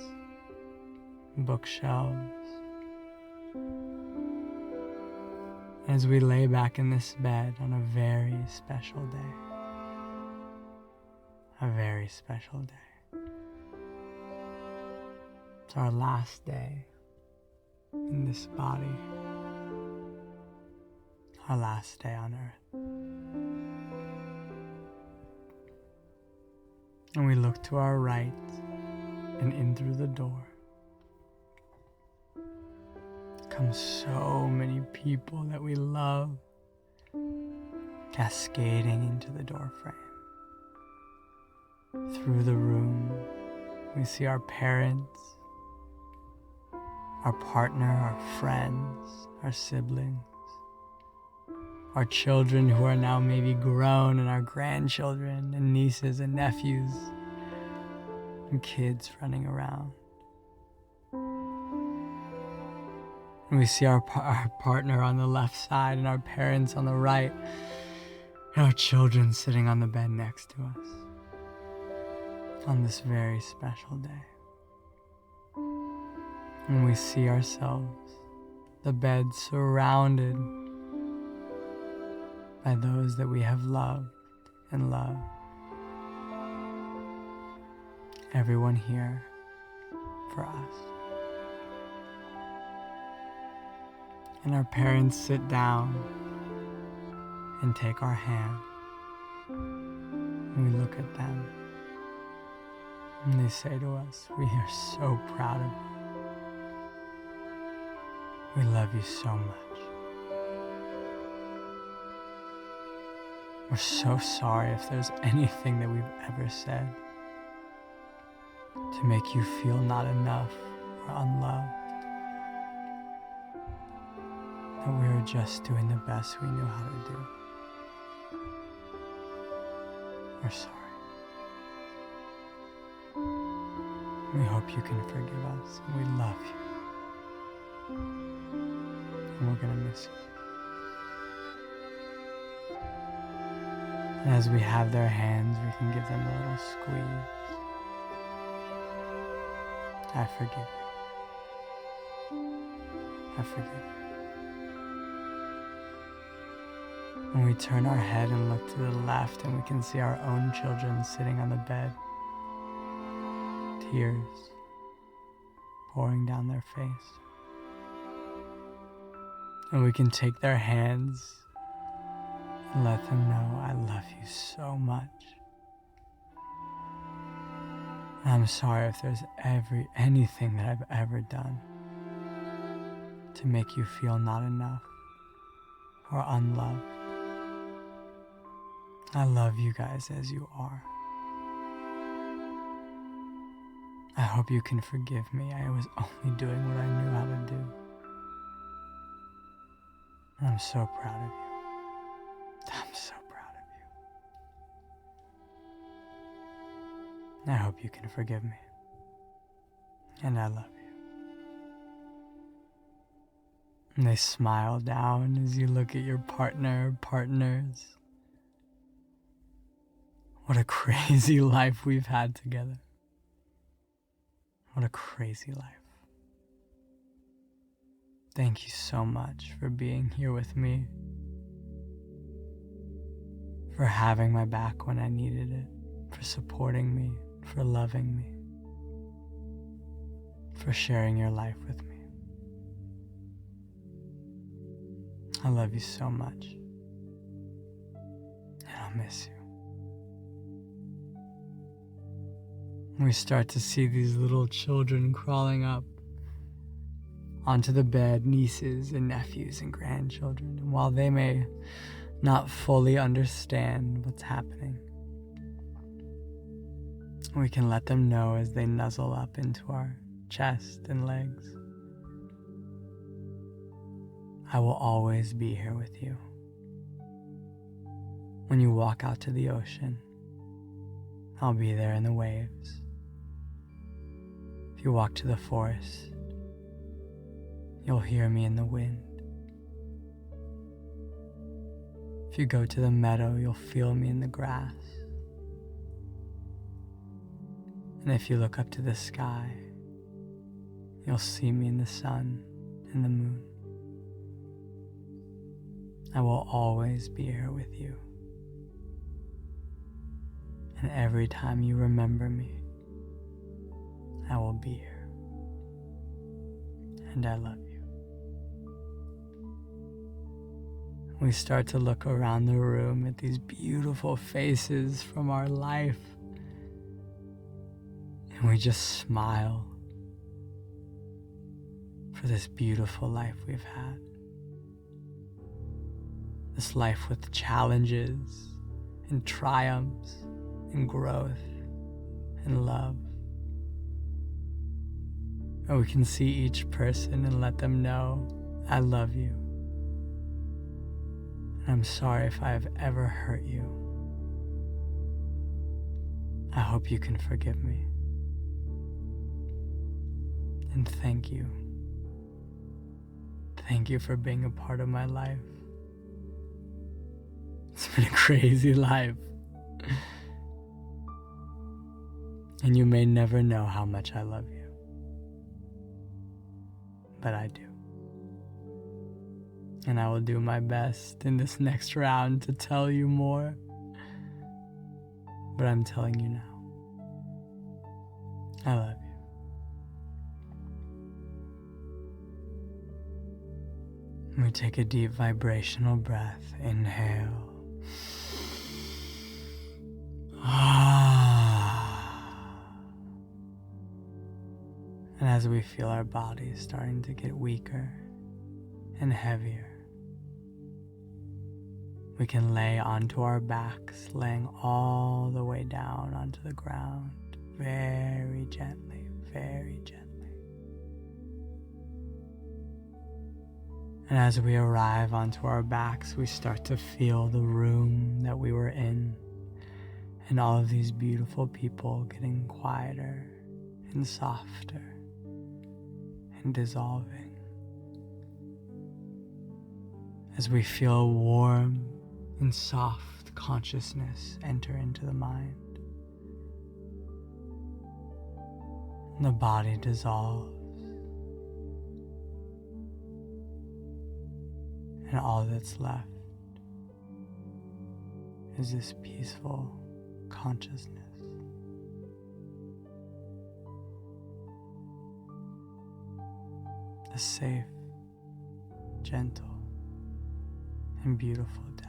bookshelves. As we lay back in this bed on a very special day. A very special day. It's our last day in this body. Our last day on earth. And we look to our right and in through the door come so many people that we love cascading into the doorframe. Through the room, we see our parents, our partner, our friends, our siblings, our children who are now maybe grown, and our grandchildren and nieces and nephews and kids running around. And we see our partner on the left side and our parents on the right, and our children sitting on the bed next to us on this very special day. And we see ourselves, the bed surrounded by those that we have loved and love. Everyone here for us. And our parents sit down and take our hand. And we look at them. And they say to us, "We are so proud of you. We love you so much. We're so sorry if there's anything that we've ever said to make you feel not enough or unloved. That we were just doing the best we knew how to do. We're sorry. We hope you can forgive us. We love you. And we're gonna miss you." And as we have their hands, we can give them a little squeeze. I forgive you. I forgive you. And we turn our head and look to the left, and we can see our own children sitting on the bed, tears pouring down their face. And we can take their hands and let them know, "I love you so much. And I'm sorry if there's anything that I've ever done to make you feel not enough or unloved. I love you guys as you are. I hope you can forgive me. I was only doing what I knew how to do. And I'm so proud of you. I'm so proud of you. I hope you can forgive me. And I love you." And they smile down as you look at your partners. What a crazy life we've had together. What a crazy life. Thank you so much for being here with me, for having my back when I needed it, for supporting me, for loving me, for sharing your life with me. I love you so much, and I'll miss you. We start to see these little children crawling up onto the bed, nieces and nephews and grandchildren. And while they may not fully understand what's happening, we can let them know as they nuzzle up into our chest and legs. I will always be here with you. When you walk out to the ocean, I'll be there in the waves. If you walk to the forest, you'll hear me in the wind. If you go to the meadow, you'll feel me in the grass. And if you look up to the sky, you'll see me in the sun and the moon. I will always be here with you. And every time you remember me, I will be here. And I love you. We start to look around the room at these beautiful faces from our life And we just smile for this beautiful life we've had. This life with challenges and triumphs and growth and love. And we can see each person and let them know, I love you. And I'm sorry if I have ever hurt you. I hope you can forgive me. And thank you. Thank you for being a part of my life. It's been a crazy life. And you may never know how much I love you. But I do. And I will do my best in this next round to tell you more. But I'm telling you now. I love you. We take a deep vibrational breath. Inhale. And as we feel our bodies starting to get weaker and heavier, we can lay onto our backs, laying all the way down onto the ground, very gently, very gently. And as we arrive onto our backs, we start to feel the room that we were in, and all of these beautiful people getting quieter and softer and dissolving. As we feel a warm and soft consciousness enter into the mind, and the body dissolves, and all that's left is this peaceful consciousness. A safe, gentle, and beautiful death.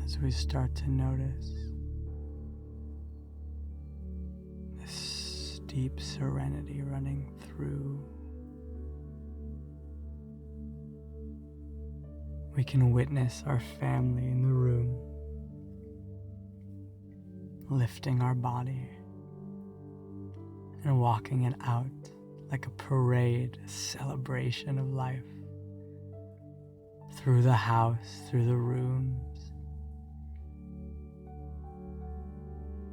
As we start to notice this deep serenity running through, we can witness our family in the room lifting our body and walking it out like a parade, a celebration of life, through the house, through the rooms,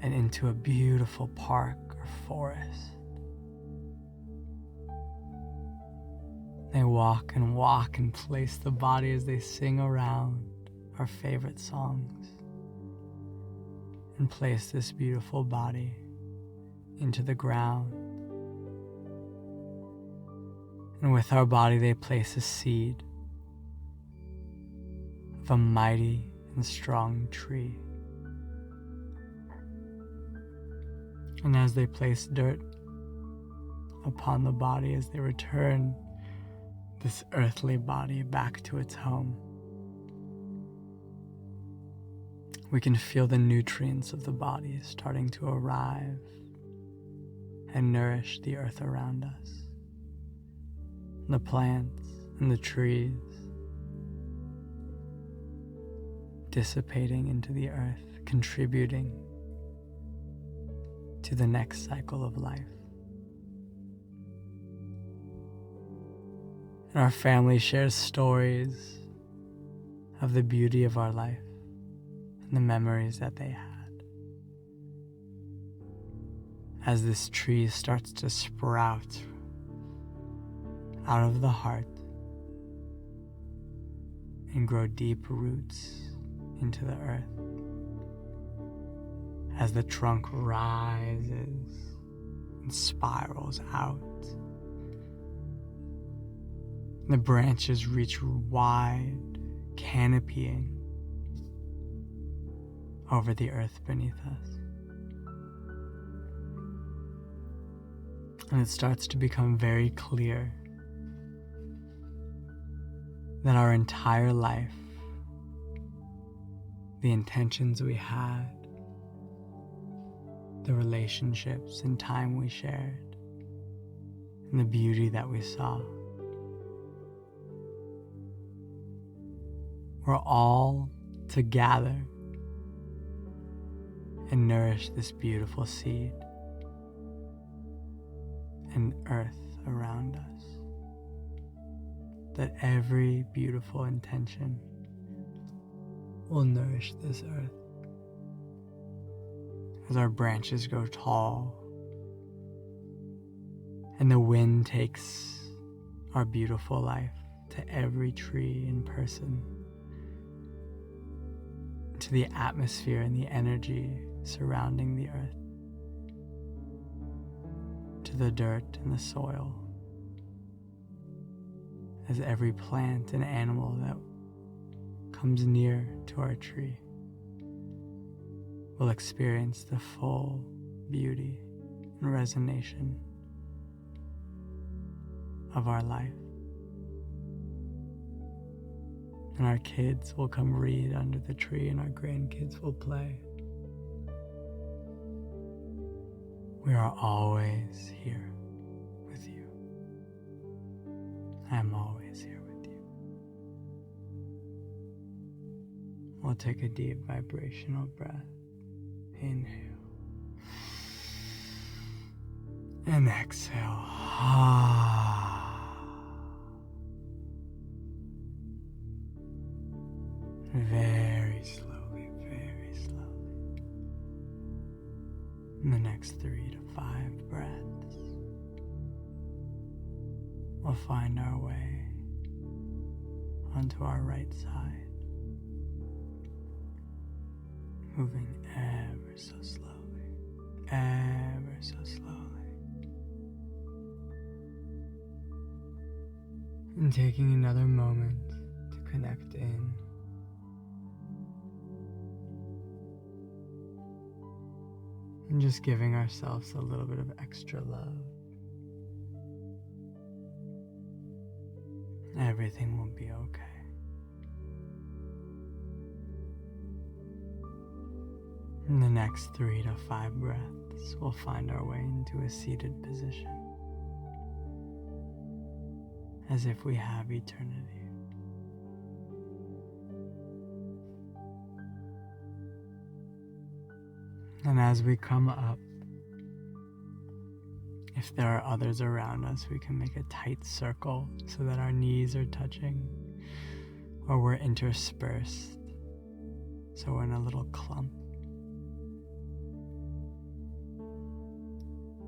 and into a beautiful park or forest. They walk and place the body as they sing around our favorite songs, and place this beautiful body into the ground. And with our body they place a seed of a mighty and strong tree. And as they place dirt upon the body, as they return this earthly body back to its home, we can feel the nutrients of the body starting to arrive and nourish the earth around us, the plants and the trees, dissipating into the earth, contributing to the next cycle of life. And our family shares stories of the beauty of our life and the memories that they had. As this tree starts to sprout out of the heart and grow deep roots into the earth, as the trunk rises and spirals out, the branches reach wide, canopying over the earth beneath us. And it starts to become very clear that our entire life, the intentions we had, the relationships and time we shared, and the beauty that we saw, were all to gather and nourish this beautiful seed and earth around us. That every beautiful intention will nourish this earth as our branches grow tall and the wind takes our beautiful life to every tree and person, to the atmosphere and the energy surrounding the earth, to the dirt and the soil, as every plant and animal that comes near to our tree will experience the full beauty and resonation of our life. And our kids will come read under the tree, and our grandkids will play. We are always here with you. I am always here with you. We'll take a deep vibrational breath. Inhale. And exhale. Very slowly, very slowly. In the next 3 to 5 breaths, we'll find our way onto our right side, moving ever so slowly, ever so slowly. And taking another moment to connect in. And just giving ourselves a little bit of extra love. Everything will be okay. In the next 3 to 5 breaths, we'll find our way into a seated position, as if we have eternity. And as we come up, if there are others around us, we can make a tight circle so that our knees are touching, or we're interspersed, so we're in a little clump.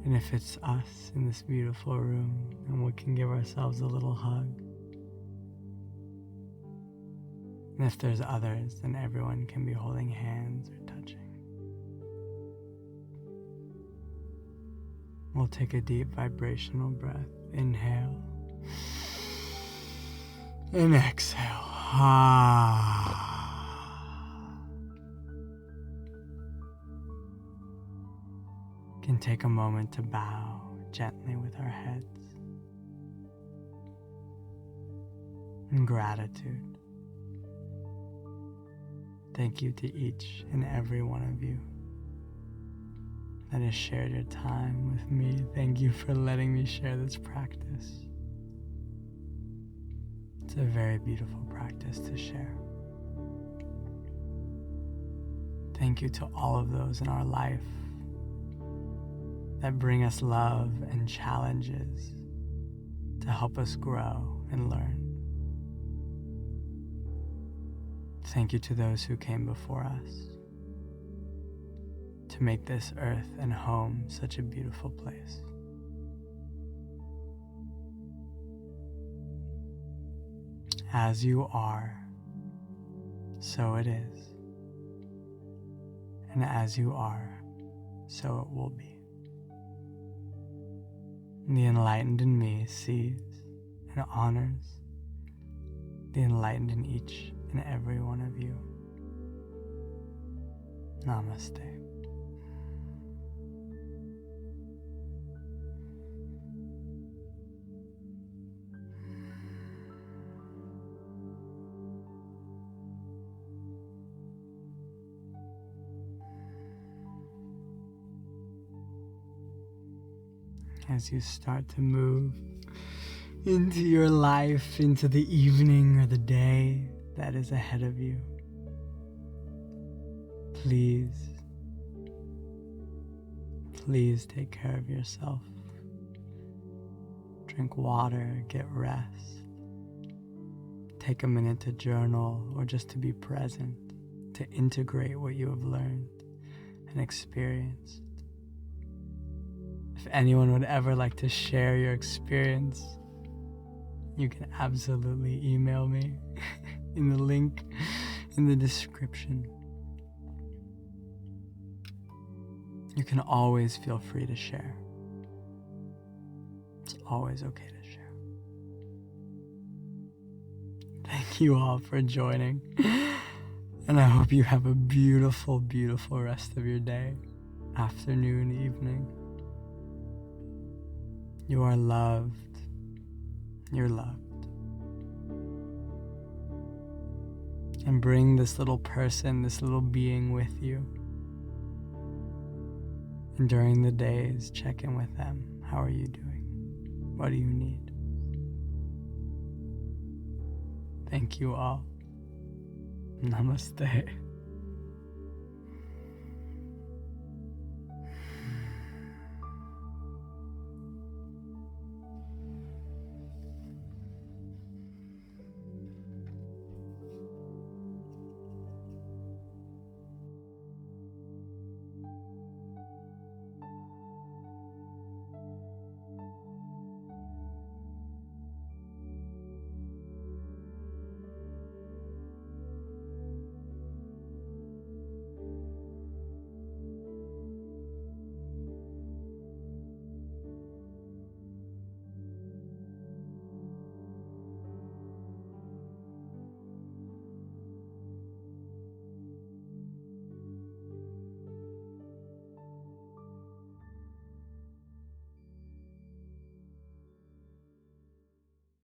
And if it's us in this beautiful room, then we can give ourselves a little hug. And if there's others, then everyone can be holding hands or touching. We'll take a deep vibrational breath. Inhale. And exhale. Can take a moment to bow gently with our heads in gratitude. Thank you to each and every one of you that has shared your time with me. Thank you for letting me share this practice. It's a very beautiful practice to share. Thank you to all of those in our life that bring us love and challenges to help us grow and learn. Thank you to those who came before us to make this earth and home such a beautiful place. As you are, so it is. And as you are, so it will be. And the enlightened in me sees and honors the enlightened in each and every one of you. Namaste. As you start to move into your life, into the evening or the day that is ahead of you, please take care of yourself. Drink water, get rest. Take a minute to journal or just to be present, to integrate what you have learned and experienced. If anyone would ever like to share your experience, you can absolutely email me in the link in the description. You can always feel free to share. It's always okay to share. Thank you all for joining, and I hope you have a beautiful, beautiful rest of your day, afternoon, evening. You are loved. You're loved. And bring this little person, this little being with you. And during the days, check in with them. How are you doing? What do you need? Thank you all. Namaste.